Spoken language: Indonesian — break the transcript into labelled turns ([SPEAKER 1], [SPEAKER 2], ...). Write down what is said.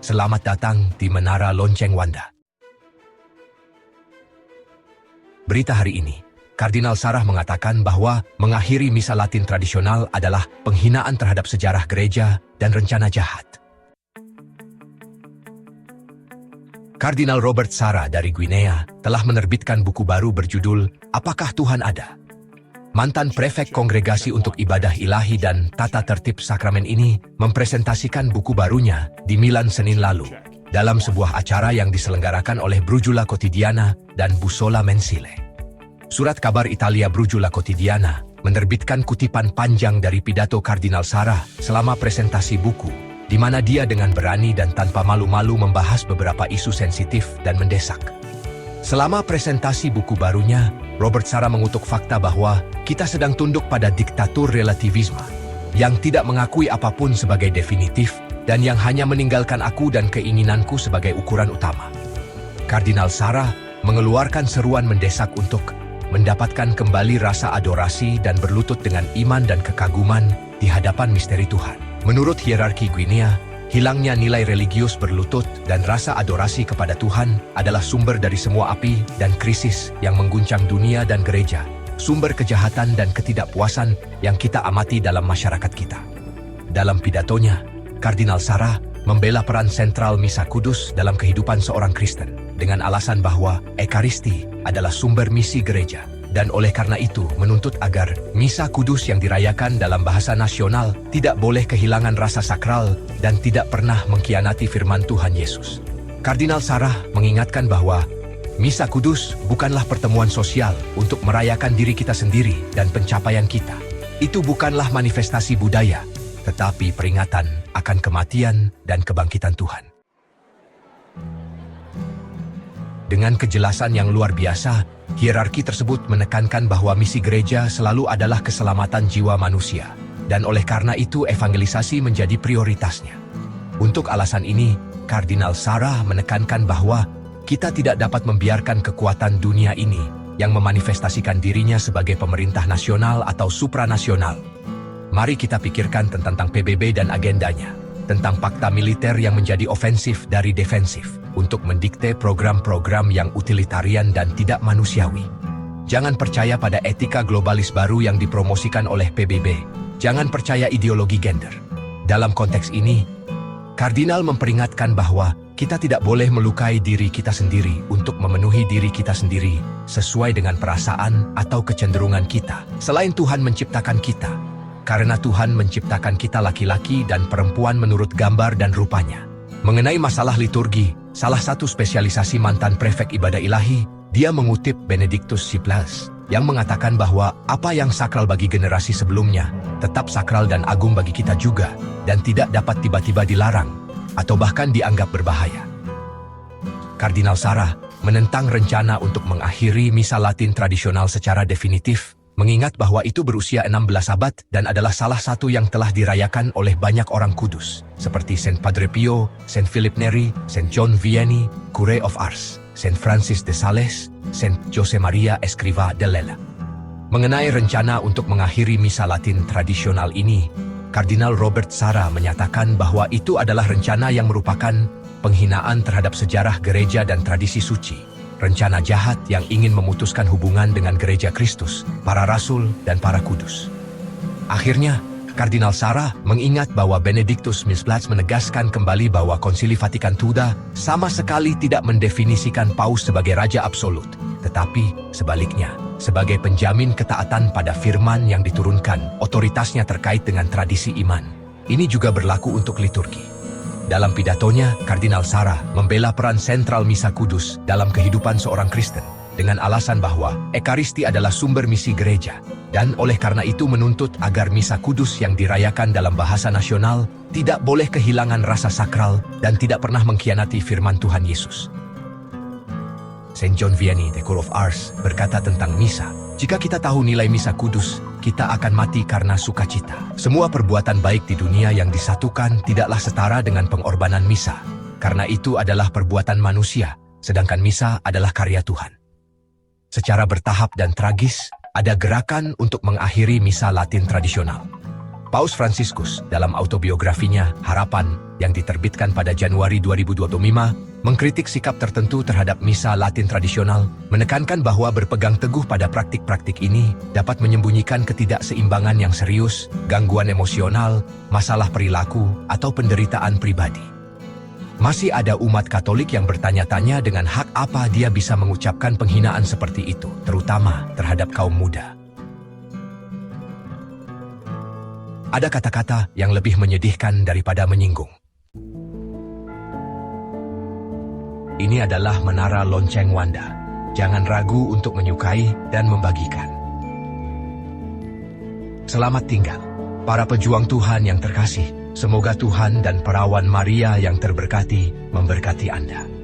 [SPEAKER 1] Selamat datang di Menara Lonceng Wanda. Berita hari ini, Kardinal Sarah mengatakan bahwa mengakhiri misa Latin tradisional adalah penghinaan terhadap sejarah gereja dan rencana jahat. Kardinal Robert Sarah dari Guinea telah menerbitkan buku baru berjudul Apakah Tuhan Ada? Mantan prefek Kongregasi untuk Ibadah Ilahi dan Tata Tertib Sakramen ini mempresentasikan buku barunya di Milan Senin lalu dalam sebuah acara yang diselenggarakan oleh Brujula Quotidiana dan Bussola Mensile. Surat kabar Italia Brujula Quotidiana menerbitkan kutipan panjang dari pidato Kardinal Sarah selama presentasi buku, di mana dia dengan berani dan tanpa malu-malu membahas beberapa isu sensitif dan mendesak. Selama presentasi buku barunya, Robert Sarah mengutuk fakta bahwa kita sedang tunduk pada diktatur relativisme, yang tidak mengakui apapun sebagai definitif dan yang hanya meninggalkan aku dan keinginanku sebagai ukuran utama. Kardinal Sarah mengeluarkan seruan mendesak untuk mendapatkan kembali rasa adorasi dan berlutut dengan iman dan kekaguman di hadapan misteri Tuhan. Menurut hierarki Guinea, hilangnya nilai religius berlutut dan rasa adorasi kepada Tuhan adalah sumber dari semua api dan krisis yang mengguncang dunia dan gereja, sumber kejahatan dan ketidakpuasan yang kita amati dalam masyarakat kita. Dalam pidatonya, Kardinal Sarah membela peran sentral Misa Kudus dalam kehidupan seorang Kristen, dengan alasan bahwa Ekaristi adalah sumber misi gereja, dan oleh karena itu menuntut agar Misa Kudus yang dirayakan dalam bahasa nasional tidak boleh kehilangan rasa sakral dan tidak pernah mengkhianati firman Tuhan Yesus. Kardinal Sarah mengingatkan bahwa Misa Kudus bukanlah pertemuan sosial untuk merayakan diri kita sendiri dan pencapaian kita. Itu bukanlah manifestasi budaya, tetapi peringatan akan kematian dan kebangkitan Tuhan. Dengan kejelasan yang luar biasa, hierarki tersebut menekankan bahwa misi gereja selalu adalah keselamatan jiwa manusia, dan oleh karena itu evangelisasi menjadi prioritasnya. Untuk alasan ini, Kardinal Sarah menekankan bahwa kita tidak dapat membiarkan kekuatan dunia ini yang memanifestasikan dirinya sebagai pemerintah nasional atau supranasional. Mari kita pikirkan tentang PBB dan agendanya, tentang fakta militer yang menjadi ofensif dari defensif, untuk mendikte program-program yang utilitarian dan tidak manusiawi. Jangan percaya pada etika globalis baru yang dipromosikan oleh PBB. Jangan percaya ideologi gender. Dalam konteks ini, Kardinal memperingatkan bahwa kita tidak boleh melukai diri kita sendiri untuk memenuhi diri kita sendiri sesuai dengan perasaan atau kecenderungan kita. Selain Tuhan menciptakan kita, karena Tuhan menciptakan kita laki-laki dan perempuan menurut gambar dan rupanya. Mengenai masalah liturgi, salah satu spesialisasi mantan prefek ibadah ilahi, dia mengutip Benedictus XVI, yang mengatakan bahwa apa yang sakral bagi generasi sebelumnya, tetap sakral dan agung bagi kita juga, dan tidak dapat tiba-tiba dilarang, atau bahkan dianggap berbahaya. Kardinal Sarah menentang rencana untuk mengakhiri misa Latin tradisional secara definitif, mengingat bahwa itu berusia 16 abad dan adalah salah satu yang telah dirayakan oleh banyak orang kudus, seperti Saint Padre Pio, Saint Philip Neri, Saint John Vianney, Cure of Ars, Saint Francis de Sales, Saint Jose Maria Escrivá de Lela. Mengenai rencana untuk mengakhiri misa Latin tradisional ini, Kardinal Robert Sarah menyatakan bahwa itu adalah rencana yang merupakan penghinaan terhadap sejarah gereja dan tradisi suci. Rencana jahat yang ingin memutuskan hubungan dengan gereja Kristus, para rasul, dan para kudus. Akhirnya, Kardinal Sarah mengingat bahwa Benedictus XVI menegaskan kembali bahwa Konsili Vatikan II sama sekali tidak mendefinisikan Paus sebagai raja absolut, tetapi sebaliknya, sebagai penjamin ketaatan pada firman yang diturunkan, otoritasnya terkait dengan tradisi iman. Ini juga berlaku untuk liturgi. Dalam pidatonya, Kardinal Sarah membela peran sentral Misa Kudus dalam kehidupan seorang Kristen, dengan alasan bahwa Ekaristi adalah sumber misi gereja, dan oleh karena itu menuntut agar Misa Kudus yang dirayakan dalam bahasa nasional tidak boleh kehilangan rasa sakral dan tidak pernah mengkhianati firman Tuhan Yesus. Saint John Vianney, The Cure of Ars, berkata tentang misa, jika kita tahu nilai Misa Kudus, kita akan mati karena sukacita. Semua perbuatan baik di dunia yang disatukan tidaklah setara dengan pengorbanan misa, karena itu adalah perbuatan manusia, sedangkan misa adalah karya Tuhan. Secara bertahap dan tragis, ada gerakan untuk mengakhiri misa Latin tradisional. Paus Fransiskus dalam autobiografinya Harapan yang diterbitkan pada Januari 2025 mengkritik sikap tertentu terhadap misa Latin tradisional, menekankan bahwa berpegang teguh pada praktik-praktik ini dapat menyembunyikan ketidakseimbangan yang serius, gangguan emosional, masalah perilaku, atau penderitaan pribadi. Masih ada umat Katolik yang bertanya-tanya dengan hak apa dia bisa mengucapkan penghinaan seperti itu, terutama terhadap kaum muda. Ada kata-kata yang lebih menyedihkan daripada menyinggung. Ini adalah menara lonceng Wanda. Jangan ragu untuk menyukai dan membagikan. Selamat tinggal, para pejuang Tuhan yang terkasih. Semoga Tuhan dan perawan Maria yang terberkati memberkati Anda.